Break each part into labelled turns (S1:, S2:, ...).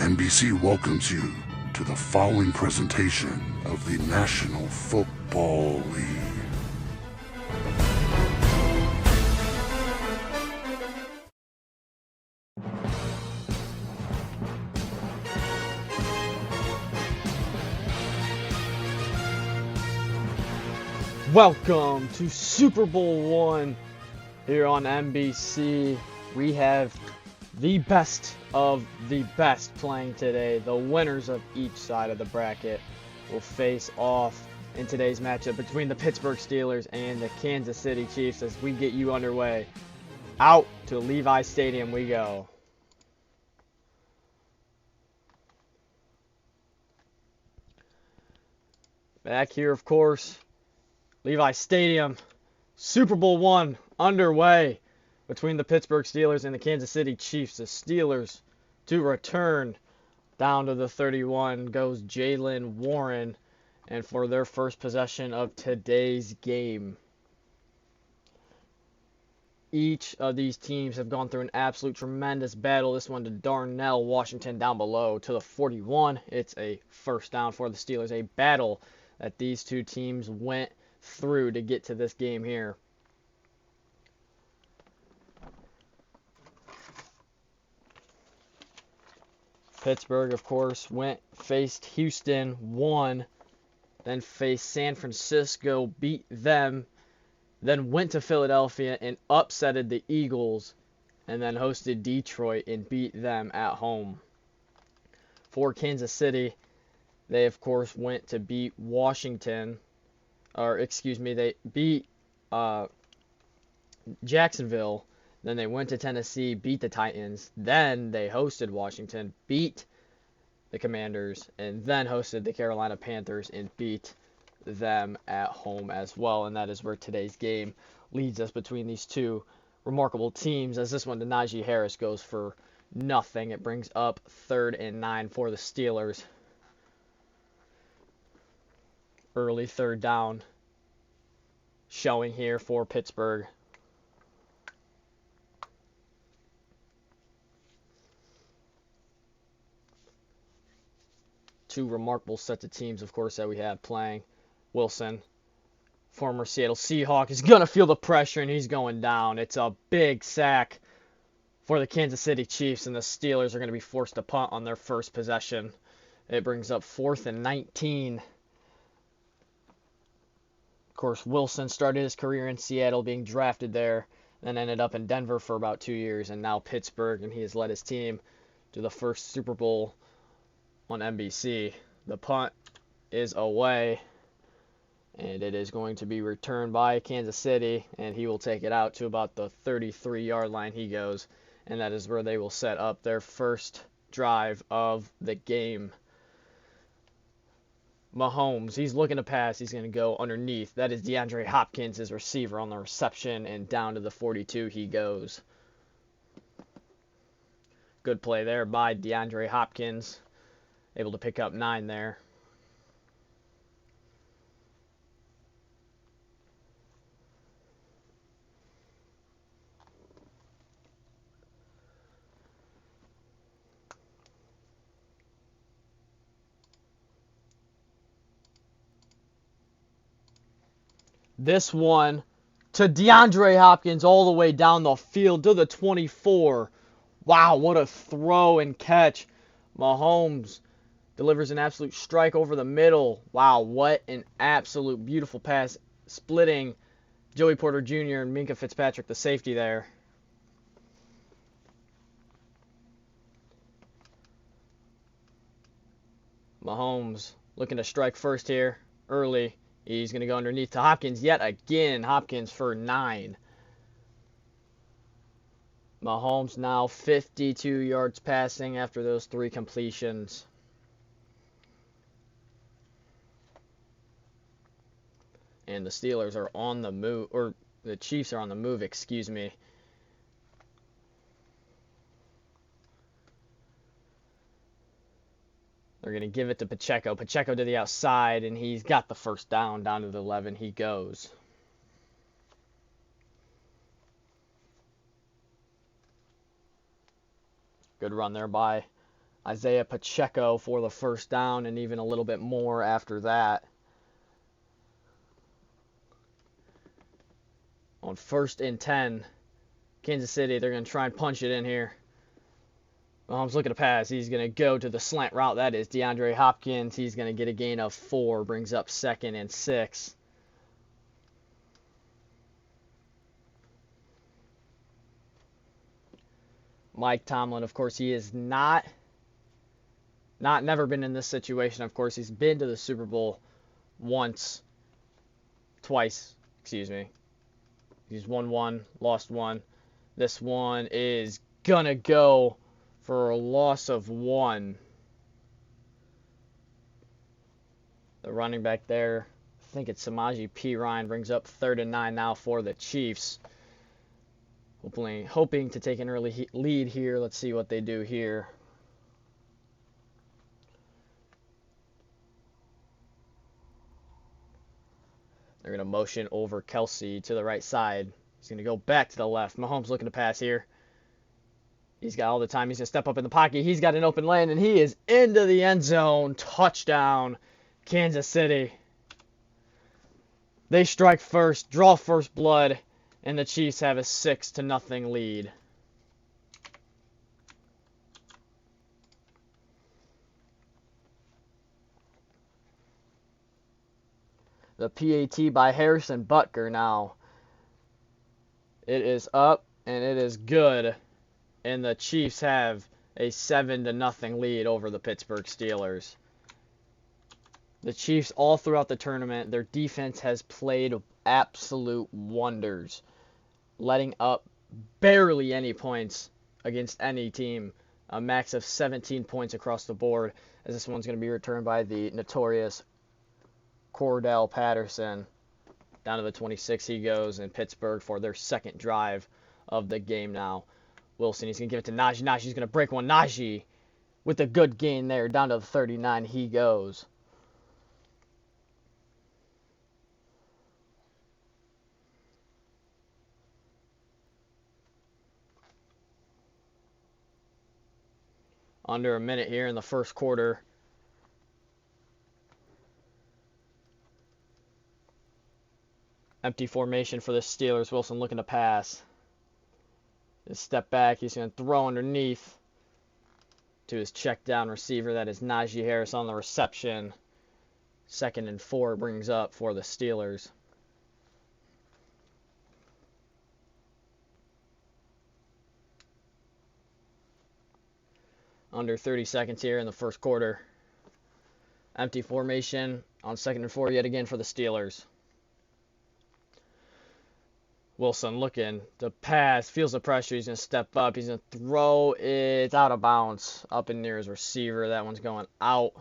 S1: NBC welcomes you to the following presentation of the National Football League.
S2: Welcome to Super Bowl I here on NBC. We have the best of the best playing today. The winners of each side of the bracket will face off in today's matchup between the Pittsburgh Steelers and the Kansas City Chiefs as we get you underway. Out to Levi Stadium we go. Back here, of course, Levi Stadium, Super Bowl I underway between the Pittsburgh Steelers and the Kansas City Chiefs. The Steelers to return down to the 31 goes Jaylen Warren, and for their first possession of today's game. Each of these teams have gone through an absolute tremendous battle. This one to Darnell Washington down below to the 41. It's a first down for the Steelers, a battle that these two teams went through to get to this game here. Pittsburgh, of course, faced Houston, won, then faced San Francisco, beat them, then went to Philadelphia and upsetted the Eagles, and then hosted Detroit and beat them at home. For Kansas City, they, of course, went to beat Washington. They beat Jacksonville, then they went to Tennessee, beat the Titans, then they hosted Washington, beat the Commanders, and then hosted the Carolina Panthers and beat them at home as well. And that is where today's game leads us between these two remarkable teams, as this one to Najee Harris goes for nothing. It brings up 3rd and 9 for the Steelers. Early third down showing here for Pittsburgh. Two remarkable sets of teams, of course, that we have playing. Wilson, former Seattle Seahawk, is going to feel the pressure, and he's going down. It's a big sack for the Kansas City Chiefs, and the Steelers are going to be forced to punt on their first possession. It brings up 4th and 19. Of course, Wilson started his career in Seattle, being drafted there, then ended up in Denver for about 2 years, and now Pittsburgh, and he has led his team to the first Super Bowl on NBC. The punt is away, and it is going to be returned by Kansas City, and he will take it out to about the 33-yard line he goes, and that is where they will set up their first drive of the game. Mahomes, he's looking to pass. He's going to go underneath. That is DeAndre Hopkins, his receiver, on the reception, and down to the 42 he goes. Good play there by DeAndre Hopkins. Able to pick up 9 there. This one to DeAndre Hopkins all the way down the field to the 24. Wow, what a throw and catch. Mahomes delivers an absolute strike over the middle. Wow, what an absolute beautiful pass, splitting Joey Porter Jr. and Minkah Fitzpatrick, the safety there. Mahomes looking to strike first here early. He's going to go underneath to Hopkins yet again. Hopkins for 9. Mahomes now 52 yards passing after those 3 completions. And the Steelers are on the move, or the Chiefs are on the move, excuse me. They're going to give it to Pacheco. Pacheco to the outside, and he's got the first down. Down to the 11 he goes. Good run there by Isaiah Pacheco for the first down and even a little bit more after that. On 1st and 10, Kansas City, they're going to try and punch it in here. Mahomes looking to pass. He's going to go to the slant route. That is DeAndre Hopkins. He's going to get a gain of 4. Brings up 2nd and 6. Mike Tomlin, of course, he is never been in this situation. Of course, he's been to the Super Bowl twice, excuse me. He's won 1, lost 1. This one is going to go for a loss of 1. The running back there, I think it's Samaje Perine, brings up 3rd and 9 now for the Chiefs. Hoping to take an early lead here. Let's see what they do here. They're going to motion over Kelsey to the right side. He's going to go back to the left. Mahomes looking to pass here. He's got all the time. He's going to step up in the pocket. He's got an open lane, and he is into the end zone. Touchdown, Kansas City. They strike first, draw first blood, and the Chiefs have a 6-0 lead. The PAT by Harrison Butker now. It is up, and it is good. And the Chiefs have a 7-0 lead over the Pittsburgh Steelers. The Chiefs, all throughout the tournament, their defense has played absolute wonders, letting up barely any points against any team. A max of 17 points across the board, as this one's going to be returned by the notorious Cordell Patterson. Down to the 26 he goes, in Pittsburgh for their second drive of the game now. Wilson, he's going to give it to Najee. Najee's going to break one. Najee with a good gain there. Down to the 39 he goes. Under a minute here in the first quarter. Empty formation for the Steelers. Wilson looking to pass. Just step back. He's going to throw underneath to his check down receiver. That is Najee Harris on the reception. 2nd and 4 brings up for the Steelers. Under 30 seconds here in the first quarter. Empty formation on 2nd and 4 yet again for the Steelers. Wilson looking to pass, feels the pressure, he's going to step up, he's going to throw it out of bounds, up and near his receiver. That one's going out.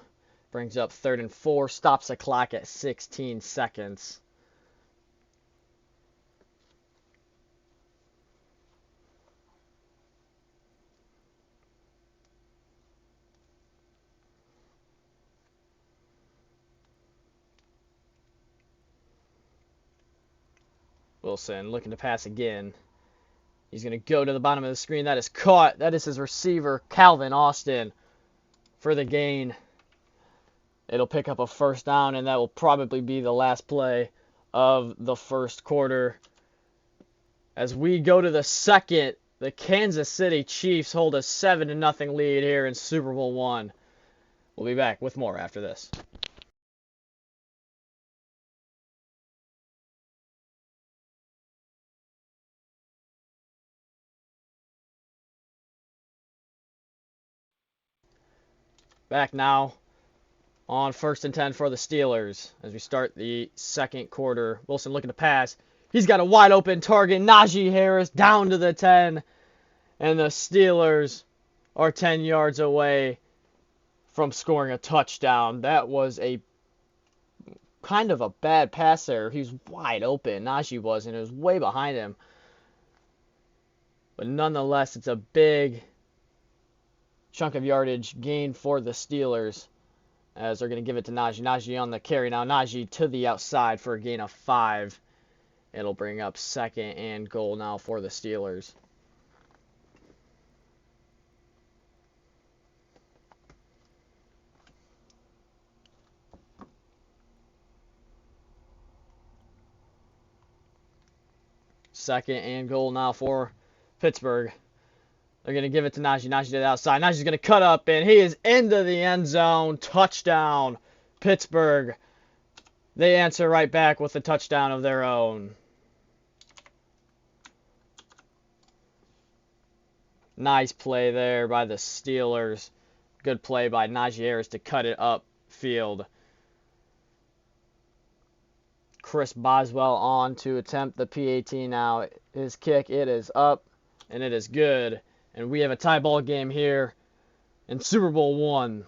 S2: Brings up 3rd and 4, stops the clock at 16 seconds. Wilson looking to pass again. He's going to go to the bottom of the screen. That is caught. That is his receiver, Calvin Austin, for the gain. It'll pick up a first down, and that will probably be the last play of the first quarter. As we go to the second, the Kansas City Chiefs hold a 7-0 lead here in Super Bowl I. We'll be back with more after this. Back now on 1st and 10 for the Steelers as we start the second quarter. Wilson looking to pass. He's got a wide open target. Najee Harris down to the 10. And the Steelers are 10 yards away from scoring a touchdown. That was a kind of a bad pass there. He was wide open. Najee was, and it was way behind him. But nonetheless, it's a big chunk of yardage gain for the Steelers as they're going to give it to Najee. Najee on the carry now. Najee to the outside for a gain of 5. It'll bring up 2nd and goal now for the Steelers. Second and goal now for Pittsburgh. They're going to give it to Najee. Najee to the outside. Najee's going to cut up, and he is into the end zone. Touchdown, Pittsburgh. They answer right back with a touchdown of their own. Nice play there by the Steelers. Good play by Najee Harris to cut it up field. Chris Boswell on to attempt the PAT now. His kick, it is up, and it is good. And we have a tie ball game here in Super Bowl I.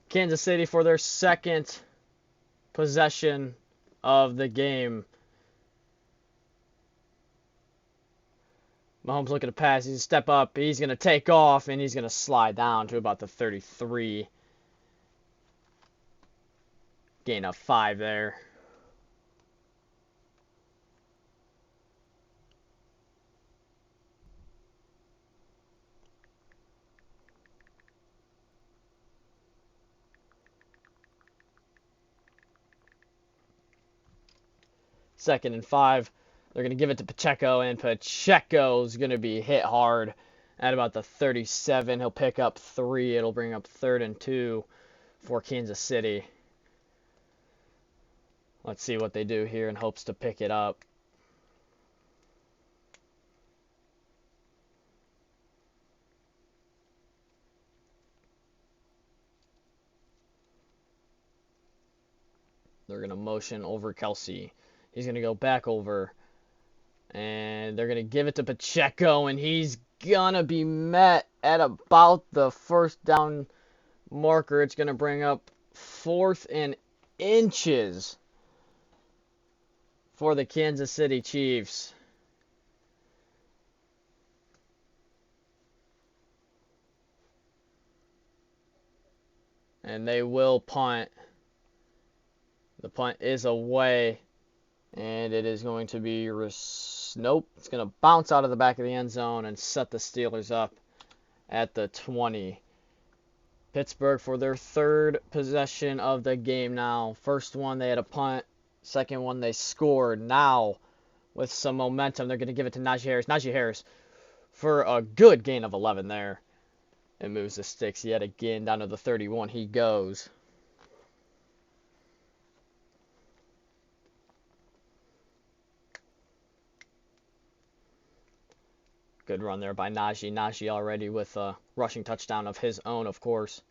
S2: Kansas City for their second possession of the game. Mahomes looking to pass. He's going to step up. He's going to take off, and he's going to slide down to about the 33. Gain of 5 there. Second and 5. They're going to give it to Pacheco, and Pacheco's going to be hit hard at about the 37. He'll pick up 3. It'll bring up 3rd and 2 for Kansas City. Let's see what they do here in hopes to pick it up. They're going to motion over Kelsey. He's going to go back over. And they're going to give it to Pacheco, and he's going to be met at about the first down marker. It's going to bring up 4th and inches for the Kansas City Chiefs. And they will punt. The punt is away. And it is going to be, nope, it's going to bounce out of the back of the end zone and set the Steelers up at the 20. Pittsburgh for their 3rd possession of the game now. First one, they had a punt. Second one, they scored. Now, with some momentum, they're going to give it to Najee Harris. Najee Harris for a good gain of 11 there. It moves the sticks yet again down to the 31. He goes. Good run there by Najee. Najee already with a rushing touchdown of his own, of course.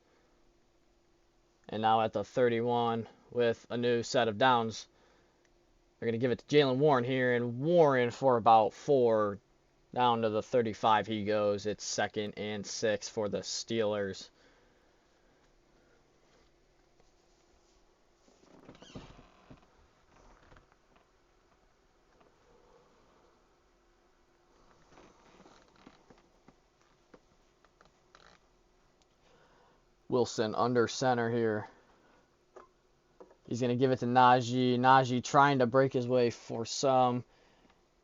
S2: And now at the 31 with a new set of downs. They're going to give it to Jalen Warren here. And Warren for about 4. Down to the 35 he goes. It's 2nd and 6 for the Steelers. Wilson under center here. He's going to give it to Najee. Najee trying to break his way for some.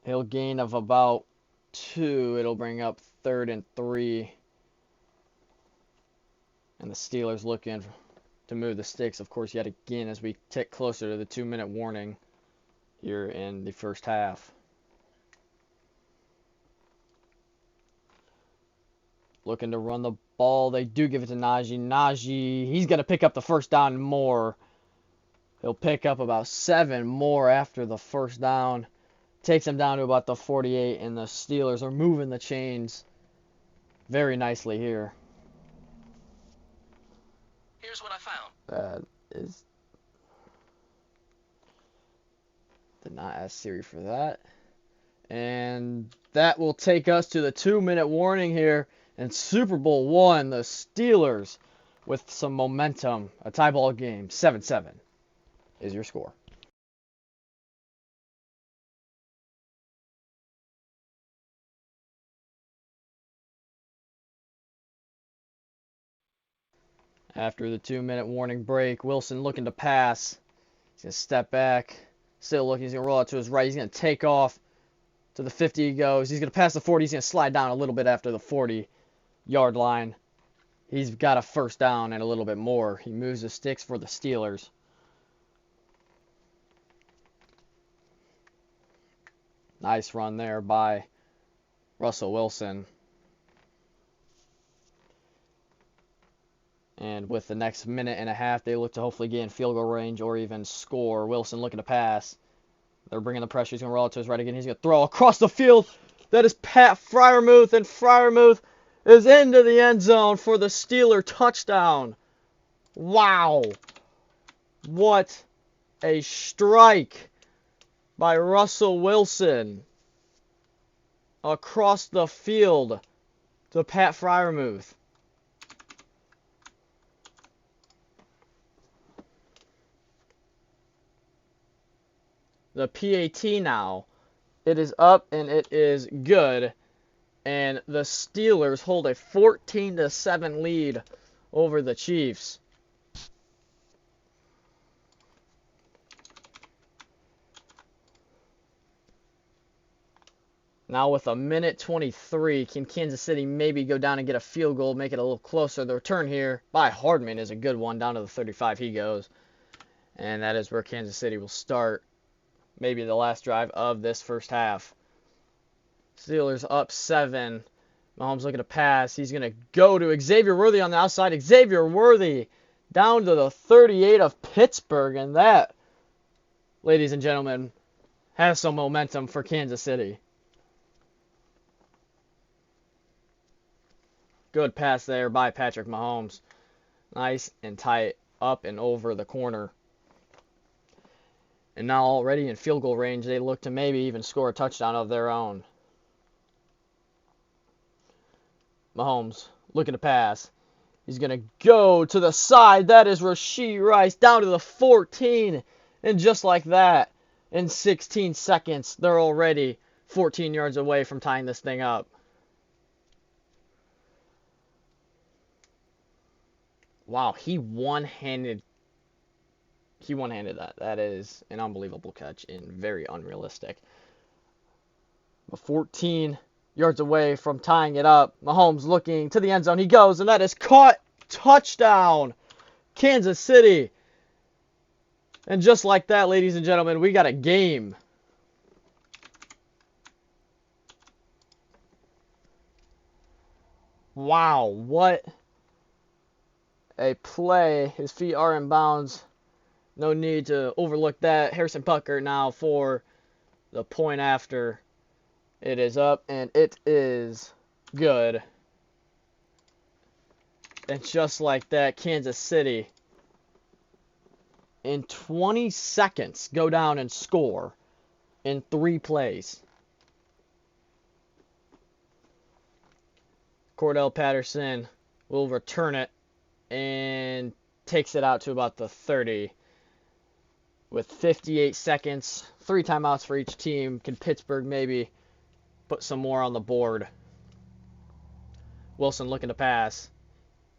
S2: He'll gain of about 2. It'll bring up 3rd and 3. And the Steelers looking to move the sticks, of course, yet again as we tick closer to the 2-minute warning here in the first half. Looking to run the ball. They do give it to Najee. Najee, he's going to pick up the first down and more. He'll pick up about 7 more after the first down. Takes him down to about the 48, and the Steelers are moving the chains very nicely here.
S3: Here's what I found.
S2: Did not ask Siri for that. And that will take us to the 2-minute warning here in Super Bowl I. The Steelers with some momentum. A tie ball game. 7-7 is your score. After the 2-minute warning break, Wilson looking to pass. He's going to step back. Still looking. He's going to roll out to his right. He's going to take off. To the 50 he goes. He's going to pass the 40. He's going to slide down a little bit after the 40-yard line. He's got a first down and a little bit more. He moves the sticks for the Steelers. Nice run there by Russell Wilson. And with the next minute and a half, they look to hopefully get in field goal range or even score. Wilson looking to pass. They're bringing the pressure. He's going to roll out to his right again. He's going to throw across the field. That is Pat Freiermuth, and Freiermuth is into the end zone for the Steeler touchdown. Wow. What a strike by Russell Wilson across the field to Pat Freiermuth. The PAT now, it is up and it is good, and the Steelers hold a 14-7 lead over the Chiefs. Now with a minute 23, can Kansas City maybe go down and get a field goal, make it a little closer? The return here by Hardman is a good one. Down to the 35 he goes, and that is where Kansas City will start. Maybe the last drive of this first half. Steelers up 7. Mahomes looking to pass. He's going to go to Xavier Worthy on the outside. Xavier Worthy down to the 38 of Pittsburgh. And that, ladies and gentlemen, has some momentum for Kansas City. Good pass there by Patrick Mahomes. Nice and tight up and over the corner. And now already in field goal range, they look to maybe even score a touchdown of their own. Mahomes looking to pass. He's going to go to the side. That is Rashee Rice down to the 14. And just like that, in 16 seconds, they're already 14 yards away from tying this thing up. Wow, he one-handed that. That is an unbelievable catch and very unrealistic. But 14 yards away from tying it up. Mahomes looking to the end zone. He goes, and that is caught. Touchdown, Kansas City. And just like that, ladies and gentlemen, we got a game. Wow, what a play. His feet are in bounds. No need to overlook that. Harrison Butker now for the point after. It is up, and it is good. And just like that, Kansas City, in 20 seconds, go down and score in 3 plays. Cordell Patterson will return it and takes it out to about the 30. With 58 seconds, 3 timeouts for each team. Can Pittsburgh maybe put some more on the board? Wilson looking to pass.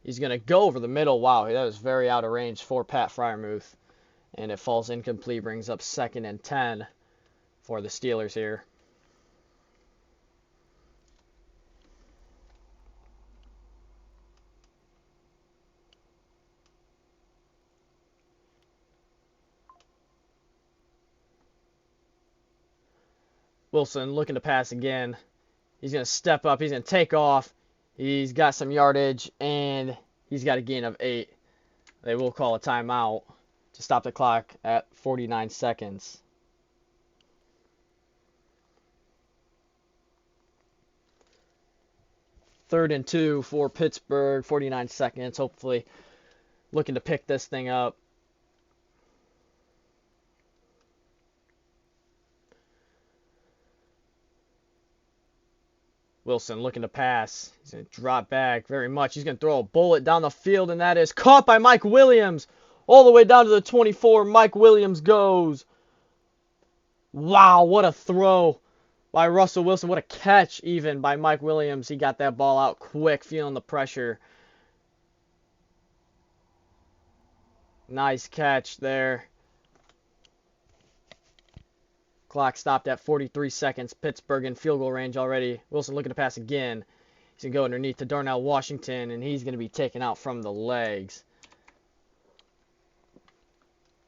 S2: He's going to go over the middle. Wow, that was very out of range for Pat Freiermuth. And it falls incomplete, brings up 2nd and 10 for the Steelers here. Wilson looking to pass again. He's going to step up. He's going to take off. He's got some yardage, and he's got a gain of 8. They will call a timeout to stop the clock at 49 seconds. Third and 2 for Pittsburgh, 49 seconds. Hopefully looking to pick this thing up. Wilson looking to pass. He's going to drop back very much. He's going to throw a bullet down the field, and that is caught by Mike Williams. All the way down to the 24. Mike Williams goes. Wow, what a throw by Russell Wilson. What a catch even by Mike Williams. He got that ball out quick, feeling the pressure. Nice catch there. Clock stopped at 43 seconds. Pittsburgh in field goal range already. Wilson looking to pass again. He's going to go underneath to Darnell Washington, and he's going to be taken out from the legs.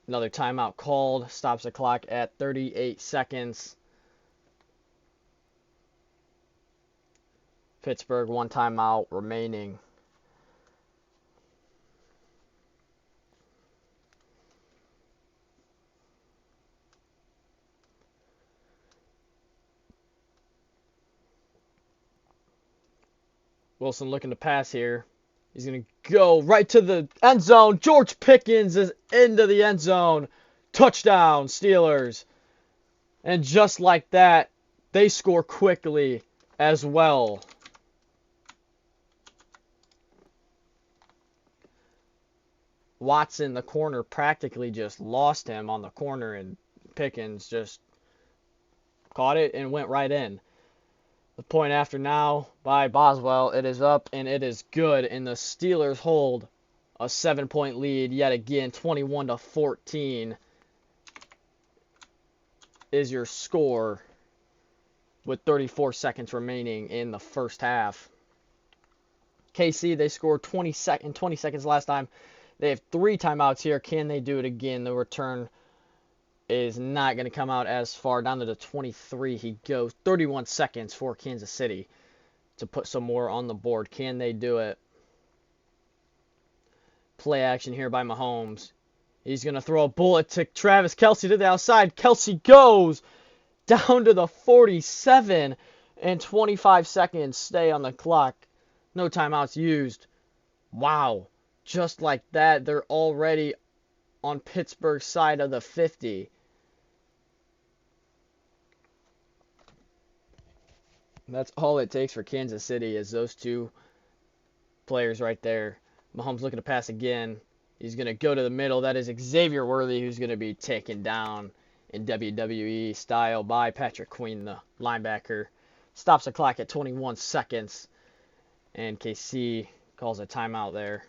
S2: Another timeout called. Stops the clock at 38 seconds. Pittsburgh, one timeout remaining. Wilson looking to pass here. He's going to go right to the end zone. George Pickens is into the end zone. Touchdown, Steelers. And just like that, they score quickly as well. Watson, the corner, practically just lost him on the corner, and Pickens just caught it and went right in. The point after now by Boswell. It is up and it is good, and the Steelers hold a 7-point lead yet again. 21-14 is your score with 34 seconds remaining in the first half. KC, they scored 20 seconds last time. They have 3 timeouts here. Can they do it again? The return is not going to come out as far. Down to the 23 he goes. 31 seconds for Kansas City to put some more on the board. Can they do it? Play action here by Mahomes. He's going to throw a bullet to Travis Kelce to the outside. Kelce goes down to the 47, and 25 seconds stay on the clock. No timeouts used. Wow. Just like that, they're already on Pittsburgh's side of the 50. That's all it takes for Kansas City is those 2 players right there. Mahomes looking to pass again. He's going to go to the middle. That is Xavier Worthy, who's going to be taken down in WWE style by Patrick Queen, the linebacker. Stops the clock at 21 seconds. And KC calls a timeout there.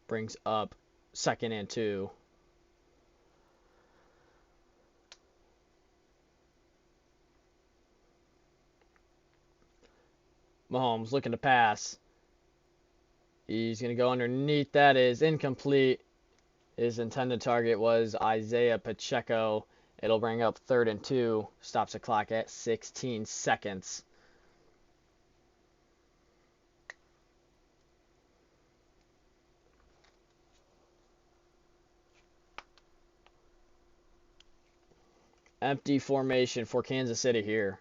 S2: Brings up 2nd and 2. Mahomes looking to pass. He's going to go underneath. That is incomplete. His intended target was Isaiah Pacheco. It'll bring up 3rd and 2. Stops the clock at 16 seconds. Empty formation for Kansas City here.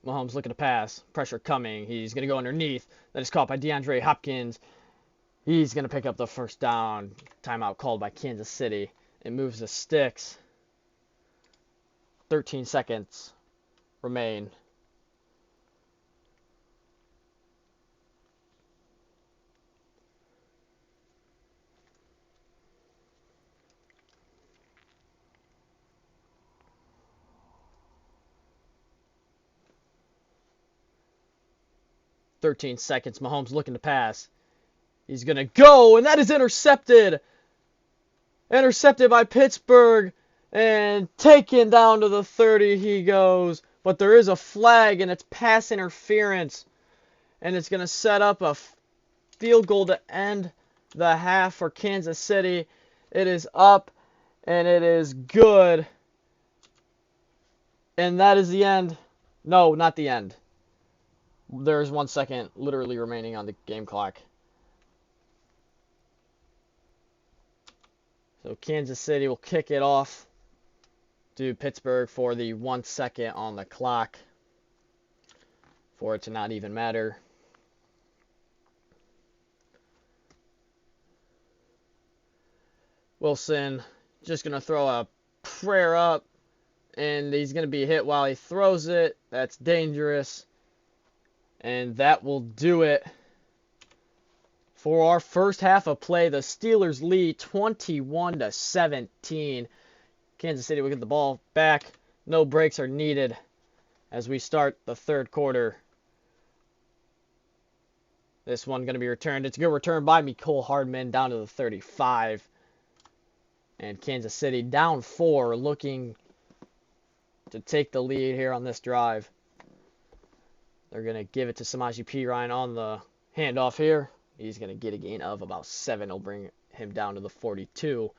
S2: Mahomes looking to pass. Pressure coming. He's going to go underneath. That is caught by DeAndre Hopkins. He's going to pick up the first down. Timeout called by Kansas City. It moves the sticks. 13 seconds remain. Mahomes looking to pass. He's going to go, and that is intercepted. Intercepted by Pittsburgh, and taken down to the 30 he goes. But there is a flag, and it's pass interference. And it's going to set up a field goal to end the half for Kansas City. It is up, and it is good. And that is the end. No, not the end. There's 1 second literally remaining on the game clock. So Kansas City will kick it off to Pittsburgh for the 1 second on the clock for it to not even matter. Wilson just going to throw a prayer up, and he's going to be hit while he throws it. That's dangerous. And that will do it for our first half of play. The Steelers lead 21-17. Kansas City will get the ball back. No breaks are needed as we start the third quarter. This one going to be returned. It's a good return by Mecole Hardman down to the 35. And Kansas City down 4, looking to take the lead here on this drive. They're going to give it to Samaje Perine on the handoff here. He's going to get a gain of about 7. It'll bring him down to the 42.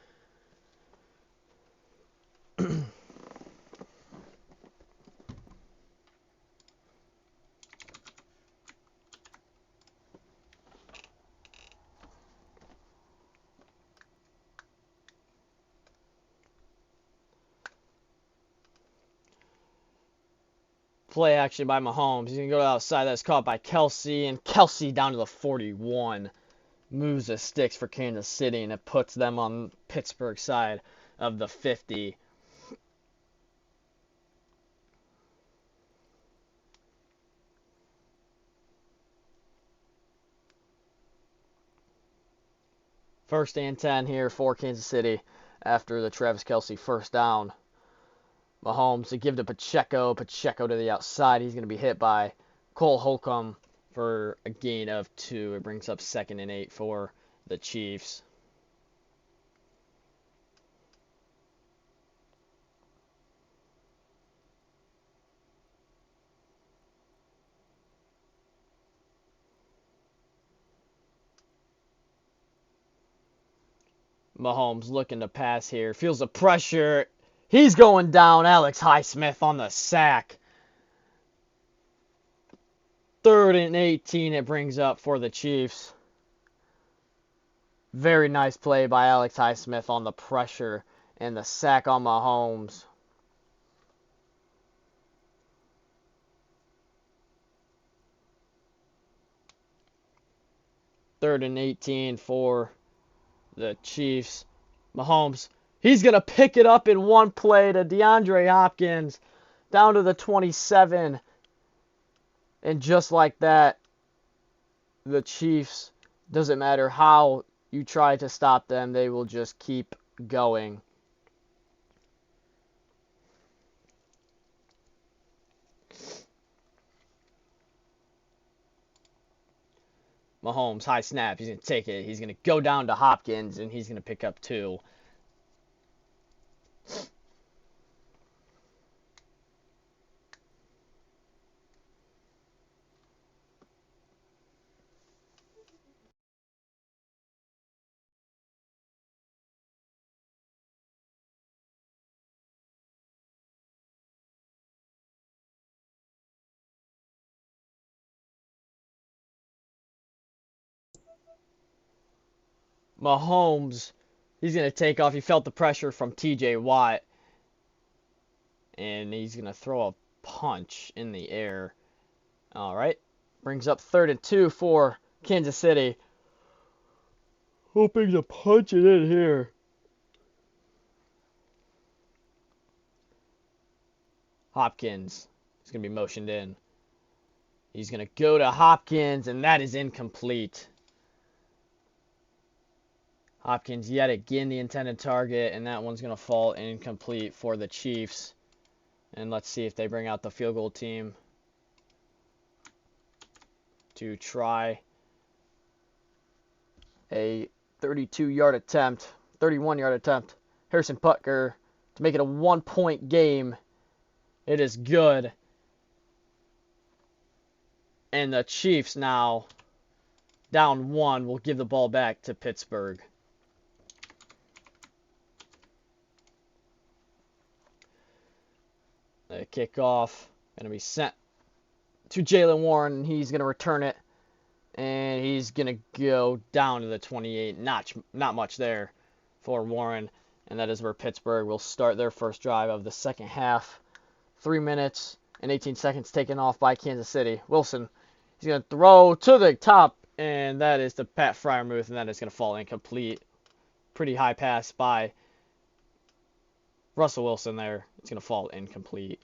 S2: Play action by Mahomes. He's going to go outside. That's caught by Kelsey. And Kelsey down to the 41. Moves the sticks for Kansas City. And it puts them on Pittsburgh side of the 50. First and 10 here for Kansas City after the Travis Kelsey first down. Mahomes to give to Pacheco. Pacheco to the outside. He's going to be hit by Cole Holcomb for a gain of 2. It brings up 2nd and 8 for the Chiefs. Mahomes looking to pass here. Feels the pressure. He's going down. Alex Highsmith on the sack. 3rd and 18 it brings up for the Chiefs. Very nice play by Alex Highsmith on the pressure and the sack on Mahomes. Third and 18 for the Chiefs. Mahomes, he's going to pick it up in one play to DeAndre Hopkins down to the 27. And just like that, the Chiefs, doesn't matter how you try to stop them, they will just keep going. Mahomes, high snap. He's going to take it. He's going to go down to Hopkins, and he's going to pick up 2. Mahomes, he's going to take off. He felt the pressure from TJ Watt. And he's going to throw a punch in the air. All right. Brings up 3rd and 2 for Kansas City. Hoping to punch it in here. Hopkins is going to be motioned in. He's going to go to Hopkins, and that is incomplete. Hopkins yet again the intended target, and that one's going to fall incomplete for the Chiefs. And let's see if they bring out the field goal team to try a 32-yard attempt, 31-yard attempt. Harrison Butker to make it a 1-point game. It is good. And the Chiefs now, down 1, will give the ball back to Pittsburgh. The kickoff going to be sent to Jaylen Warren. He's going to return it. And he's going to go down to the 28. Not much there for Warren. And that is where Pittsburgh will start their first drive of the second half. 3 minutes and 18 seconds taken off by Kansas City. Wilson, he's going to throw to the top. And that is to Pat Freiermuth. And that is going to fall incomplete. Pretty high pass by Russell Wilson there. It's going to fall incomplete.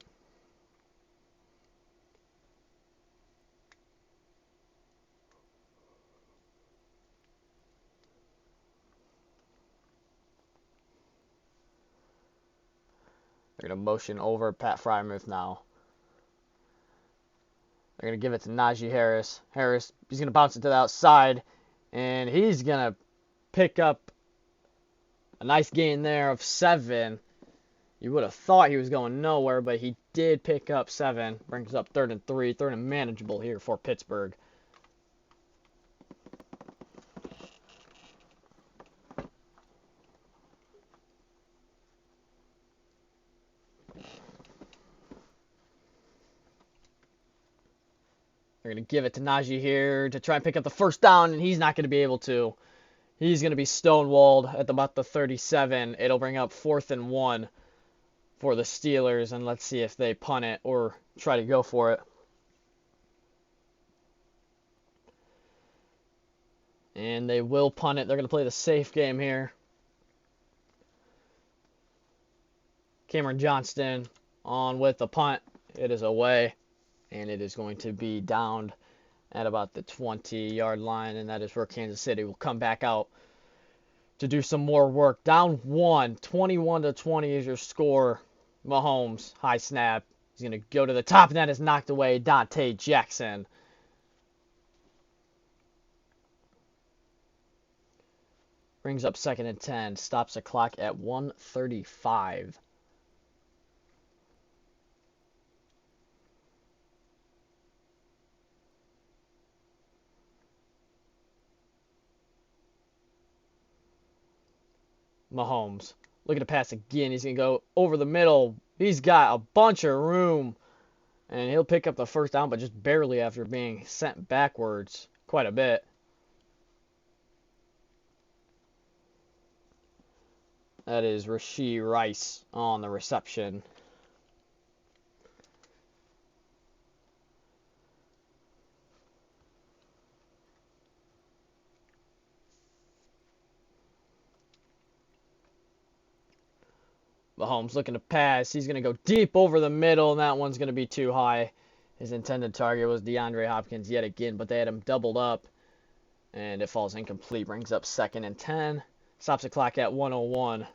S2: They're going to motion over Pat Freiermuth now. They're going to give it to Najee Harris. Harris, he's going to bounce it to the outside, and he's going to pick up a nice gain there of 7. You would have thought he was going nowhere, but he did pick up 7. Brings up 3rd and 3, 3rd and manageable here for Pittsburgh. They're going to give it to Najee here to try and pick up the first down, and he's not going to be able to. He's going to be stonewalled at about the 37. It'll bring up 4th and 1 for the Steelers, and let's see if they punt it or try to go for it. And they will punt it. They're going to play the safe game here. Cameron Johnston on with the punt. It is away, and it is going to be downed at about the 20-yard line, and that is where Kansas City will come back out to do some more work. Down 1, 21-20 is your score. Mahomes, high snap. He's going to go to the top, and that is knocked away. Dante Jackson. Brings up 2nd and 10. Stops the clock at 1:35. Mahomes looking to pass again. He's going to go over the middle. He's got a bunch of room, and he'll pick up the first down, but just barely after being sent backwards quite a bit. That is Rashee Rice on the reception. Mahomes looking to pass. He's going to go deep over the middle, and that one's going to be too high. His intended target was DeAndre Hopkins yet again, but they had him doubled up, and it falls incomplete. Brings up 2nd and 10. Stops the clock at 1:01.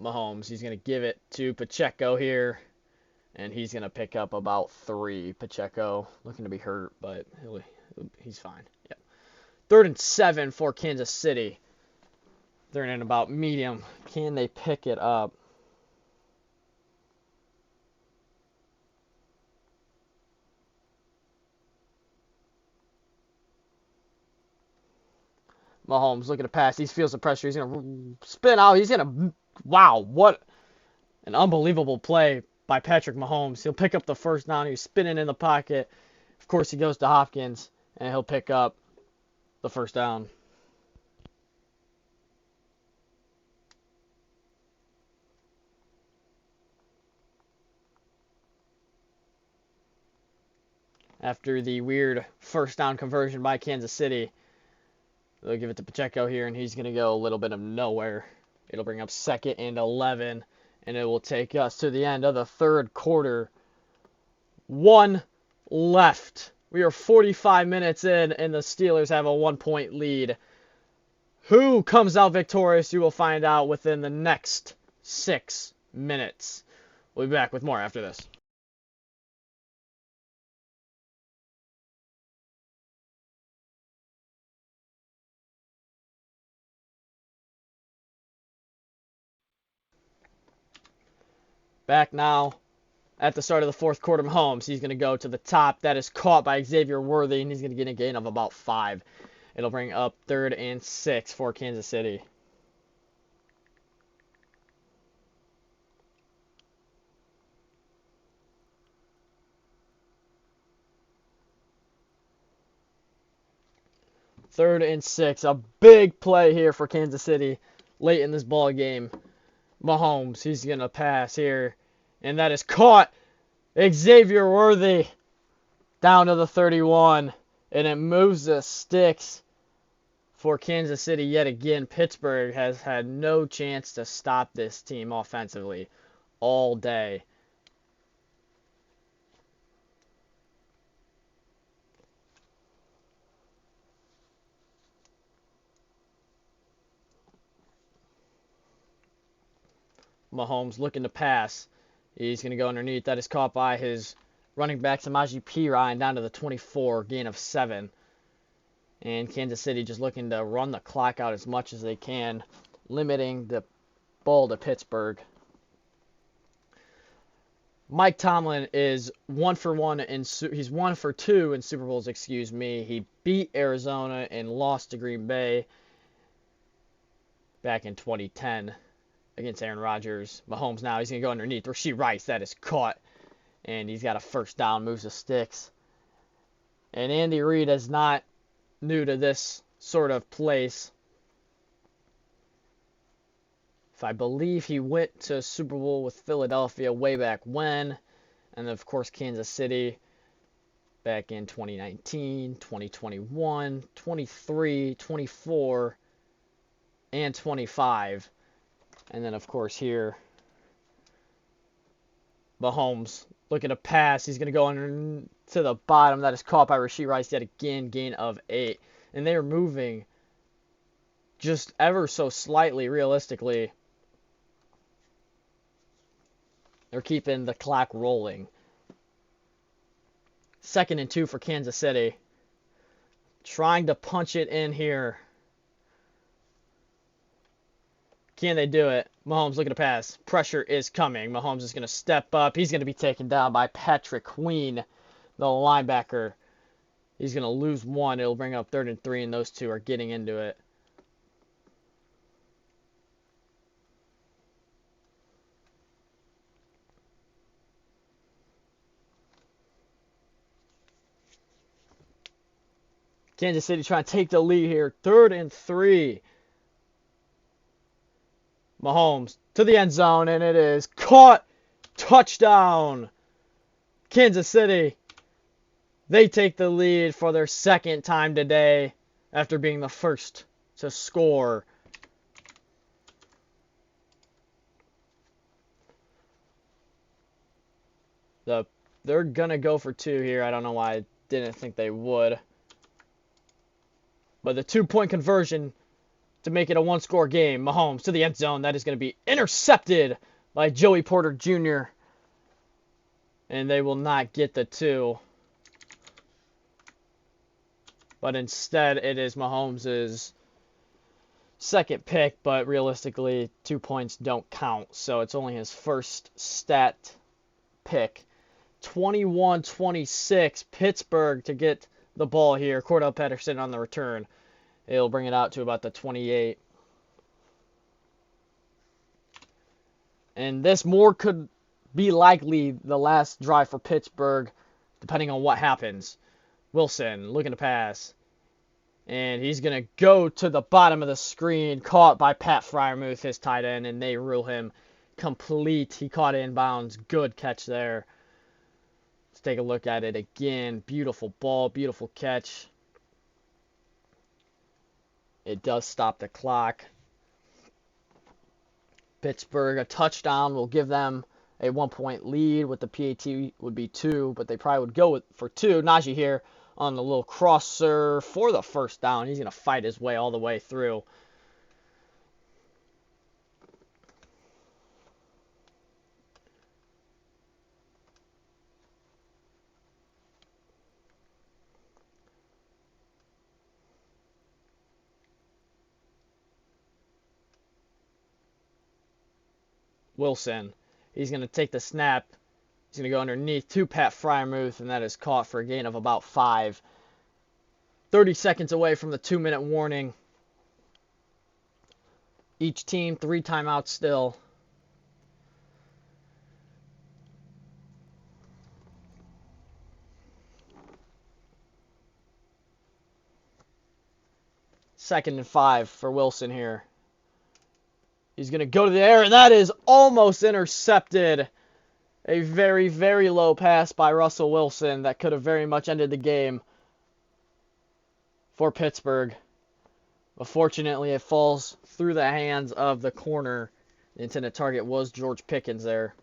S2: Mahomes, he's going to give it to Pacheco here, and he's going to pick up about 3. Pacheco looking to be hurt, but he's fine. Yep. 3rd and 7 for Kansas City. They're in about medium. Can they pick it up? Mahomes looking to pass. He feels the pressure. He's going to spin out. He's going to... Wow, what an unbelievable play by Patrick Mahomes. He'll pick up the first down. He's spinning in the pocket. Of course, he goes to Hopkins, and he'll pick up the first down. After the weird first down conversion by Kansas City, they'll give it to Pacheco here, and he's going to go a little bit of nowhere. It'll bring up 2nd and 11, and it will take us to the end of the 3rd quarter. 1 left. We are 45 minutes in, and the Steelers have a 1-point lead. Who comes out victorious? You will find out within the next 6 minutes. We'll be back with more after this. Back now at the start of the 4th quarter. Mahomes, he's going to go to the top. That is caught by Xavier Worthy, and he's going to get a gain of about 5. It'll bring up 3rd and 6 for Kansas City. Third and 6. A big play here for Kansas City late in this ball game. Mahomes, he's going to pass here, and that is caught. Xavier Worthy down to the 31, and it moves the sticks for Kansas City yet again. Pittsburgh has had no chance to stop this team offensively all day. Mahomes looking to pass. He's going to go underneath. That is caught by his running back, Samaje Perine, down to the 24, gain of 7. And Kansas City just looking to run the clock out as much as they can, limiting the ball to Pittsburgh. Mike Tomlin is 1 for 2 in Super Bowls, excuse me. He beat Arizona and lost to Green Bay back in 2010 against Aaron Rodgers. Mahomes now, he's going to go underneath. Rashee Rice, that is caught. And he's got a first down, moves the sticks. And Andy Reid is not new to this sort of place. I believe he went to Super Bowl with Philadelphia way back when. And of course, Kansas City back in 2019, 2021, 23, 24, and 25. And then, of course, here, Mahomes looking to pass. He's going to go under to the bottom. That is caught by Rashee Rice yet again, gain of 8. And they are moving just ever so slightly, realistically. They're keeping the clock rolling. 2nd and 2 for Kansas City. Trying to punch it in here. Can they do it? Mahomes looking to pass. Pressure is coming. Mahomes is going to step up. He's going to be taken down by Patrick Queen, the linebacker. He's going to lose 1. It'll bring up 3rd and 3, and those two are getting into it. Kansas City trying to take the lead here. 3rd and 3. Mahomes to the end zone, and it is caught. Touchdown. Kansas City. They take the lead for their 2nd time today after being the first to score. They're going to go for 2 here. I don't know why I didn't think they would. But the 2-point conversion to make it a 1-score game. Mahomes to the end zone. That is going to be intercepted by Joey Porter Jr. And they will not get the 2. But instead, it is Mahomes' 2nd pick. But realistically, 2 points don't count. So it's only his first stat pick. 21-26. Pittsburgh to get the ball here. Cordell Patterson on the return. It'll bring it out to about the 28. And this more could be likely the last drive for Pittsburgh, depending on what happens. Wilson looking to pass. And he's going to go to the bottom of the screen, caught by Pat Freiermuth, his tight end, and they rule him complete. He caught it inbounds. Good catch there. Let's take a look at it again. Beautiful ball, beautiful catch. It does stop the clock. Pittsburgh, a touchdown will give them a 1-point lead. With the PAT would be 2, but they probably would go for 2. Najee here on the little crosser for the first down. He's going to fight his way all the way through. Wilson. He's going to take the snap. He's going to go underneath to Pat Freiermuth, and that is caught for a gain of about 5. 30 seconds away from the 2-minute warning. Each team 3 timeouts still. Second and 5 for Wilson here. He's going to go to the air, and that is almost intercepted. A very, very low pass by Russell Wilson that could have very much ended the game for Pittsburgh. But fortunately, it falls through the hands of the corner. The intended target was George Pickens there.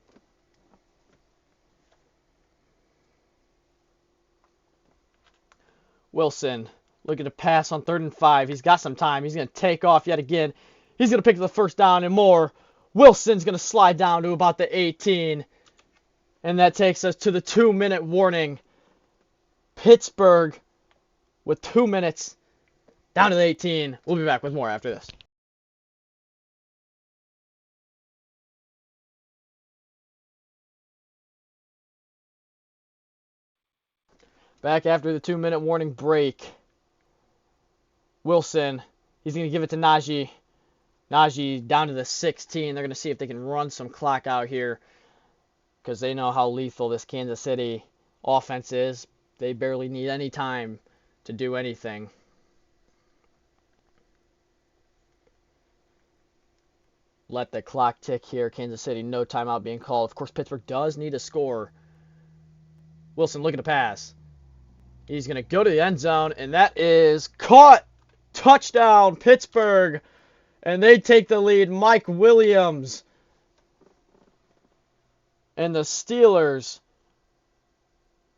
S2: Wilson looking to pass on 3rd and 5. He's got some time. He's going to take off yet again. He's going to pick the first down and more. Wilson's going to slide down to about the 18. And that takes us to the 2-minute warning. Pittsburgh with 2 minutes down to the 18. We'll be back with more after this. Back after the 2-minute warning break. Wilson, he's going to give it to Najee. Najee down to the 16. They're going to see if they can run some clock out here because they know how lethal this Kansas City offense is. They barely need any time to do anything. Let the clock tick here. Kansas City, no timeout being called. Of course, Pittsburgh does need a score. Wilson looking to pass. He's going to go to the end zone, and that is caught. Touchdown, Pittsburgh. And they take the lead. Mike Williams. And the Steelers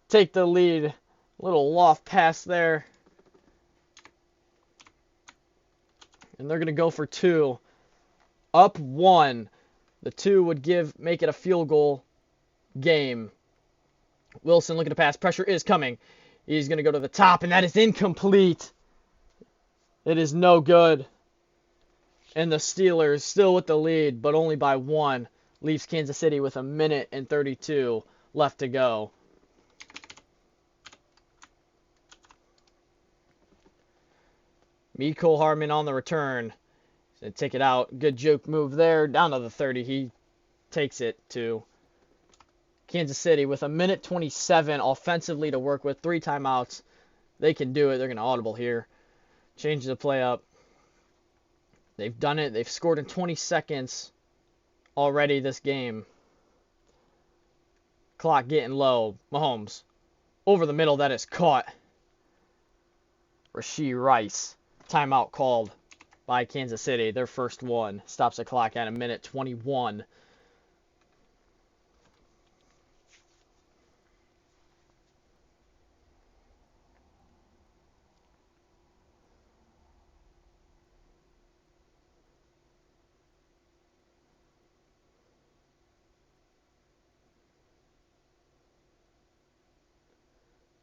S2: take the lead. Little loft pass there. And they're going to go for 2. Up 1. The 2 would make it a field goal game. Wilson looking to pass. Pressure is coming. He's going to go to the top, and that is incomplete. It is no good. And the Steelers still with the lead, but only by 1. Leaves Kansas City with 1:32 left to go. Mecole Hardman on the return. He's going to take it out. Good juke move there. Down to the 30. He takes it to Kansas City with 1:27 offensively to work with. 3 timeouts. They can do it. They're going to audible here. Change the play up. They've done it. They've scored in 20 seconds already this game. Clock getting low. Mahomes over the middle. That is caught. Rashee Rice. Timeout called by Kansas City. Their first one. Stops the clock at 1:21.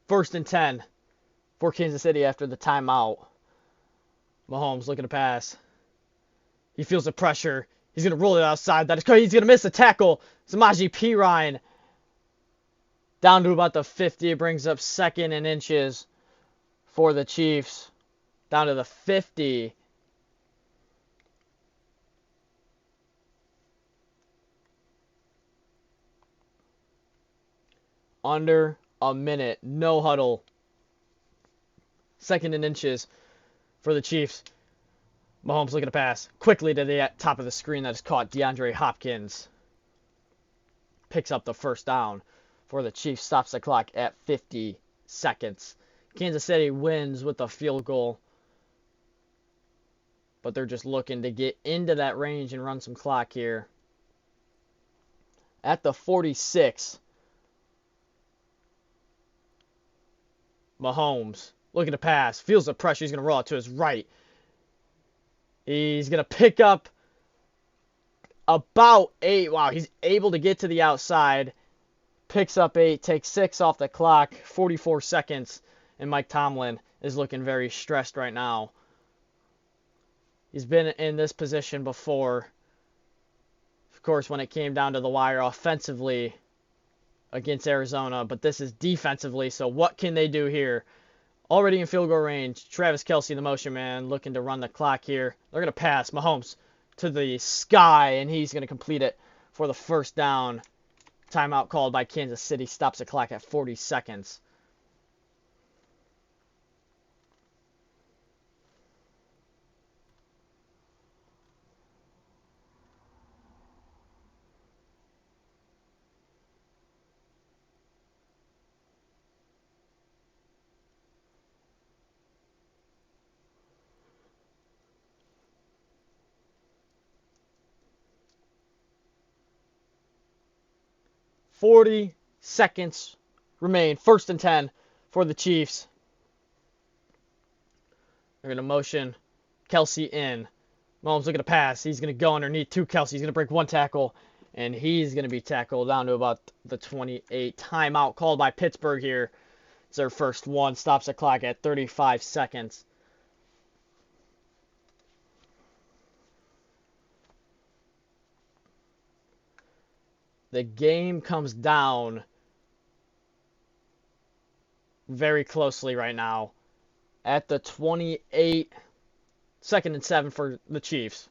S2: First and 10 for Kansas City after the timeout. Mahomes looking to pass. He feels the pressure. He's going to roll it outside. He's going to miss a tackle. Samaje Perine down to about the 50. It brings up 2nd and inches for the Chiefs. Down to the 50. Under a minute. No huddle. 2nd and inches for the Chiefs. Mahomes looking to pass quickly to the top of the screen. That is caught. DeAndre Hopkins picks up the first down for the Chiefs. Stops the clock at 50 seconds. Kansas City wins with a field goal. But they're just looking to get into that range and run some clock here. At the 46. Mahomes looking to pass. Feels the pressure. He's going to roll it to his right. He's going to pick up about 8. Wow, he's able to get to the outside. Picks up 8. Takes 6 off the clock. 44 seconds. And Mike Tomlin is looking very stressed right now. He's been in this position before. Of course, when it came down to the wire offensively against Arizona, but this is defensively, so what can they do here? Already in field goal range, Travis Kelce, the motion man, looking to run the clock here. They're going to pass Mahomes to the sky, and he's going to complete it for the first down. Timeout called by Kansas City. Stops the clock at 40 seconds. Forty seconds remain. First and 10 for the Chiefs. They're going to motion Kelce in. Mahomes looking to pass. He's going to go underneath to Kelsey. He's going to break one tackle, and he's going to be tackled down to about the 28. Timeout called by Pittsburgh here. It's their first one. Stops the clock at 35 seconds. The game comes down very closely right now at the 28, 2nd and 7 for the Chiefs.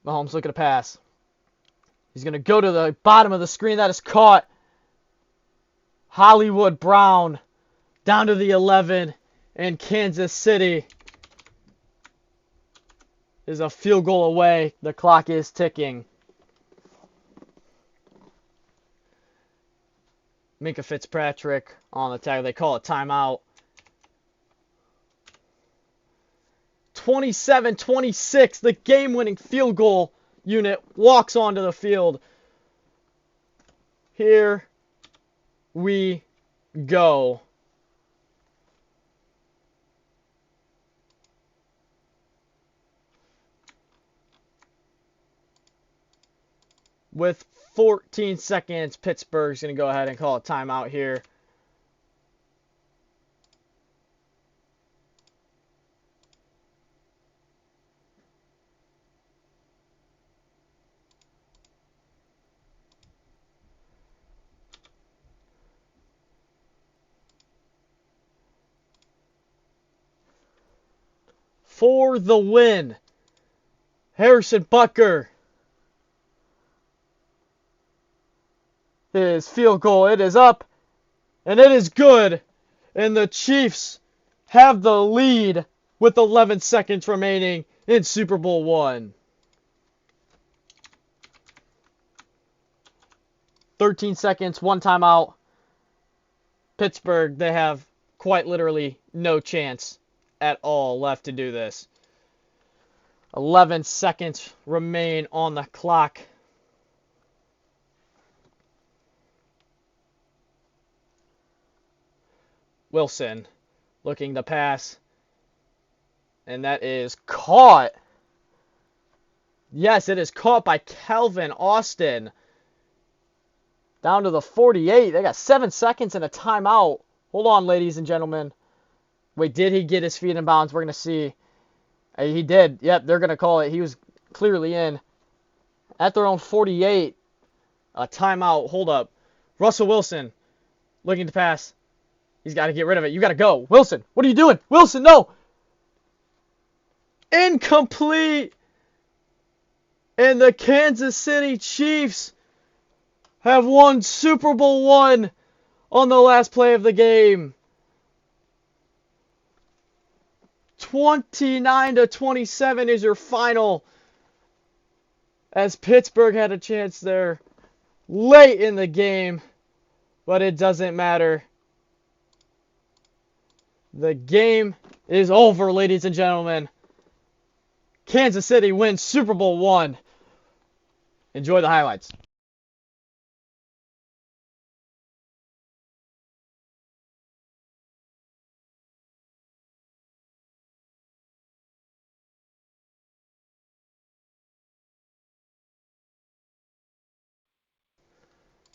S2: Mahomes looking to pass. He's going to go to the bottom of the screen. That is caught. Hollywood Brown down to the 11, and Kansas City is a field goal away. The clock is ticking. Minkah Fitzpatrick on the tackle. They call it timeout. 27-26, the game-winning field goal unit walks onto the field. Here we go. With 14 seconds, Pittsburgh's going to go ahead and call a timeout here. For the win, Harrison Butker. His field goal, it is up, and it is good. And the Chiefs have the lead with 11 seconds remaining in Super Bowl I. 13 seconds, one timeout. Pittsburgh, they have quite literally no chance at all left to do this. 11 seconds remain on the clock. Wilson looking to pass, and that is caught. Yes, it is caught by Calvin Austin. Down to the 48. They got 7 seconds and a timeout. Hold on, ladies and gentlemen. Wait, did he get his feet in bounds? We're going to see. He did. Yep, they're going to call it. He was clearly in. At their own 48. A timeout. Hold up. Russell Wilson looking to pass. He's got to get rid of it. You got to go. Wilson, what are you doing? Wilson, no. Incomplete. And the Kansas City Chiefs have won Super Bowl I on the last play of the game. 29-27 is your final, as Pittsburgh had a chance there late in the game, but it doesn't matter. The game is over, ladies and gentlemen. Kansas City wins Super Bowl I. Enjoy the highlights.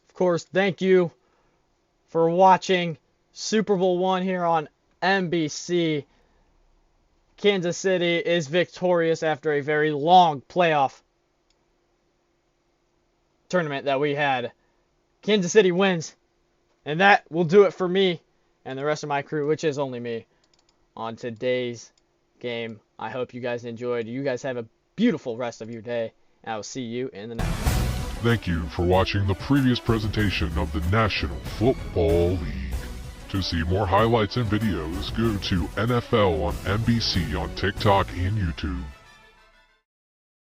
S2: Of course, thank you for watching Super Bowl I here on NBC. Kansas City is victorious after a very long playoff tournament that we had. Kansas City wins, and that will do it for me and the rest of my crew, which is only me, on today's game. I hope you guys enjoyed. You guys have a beautiful rest of your day, and I will see you in the next one.
S1: Thank you for watching the previous presentation of the National Football League. To see more highlights and videos, go to NFL on NBC on TikTok and YouTube.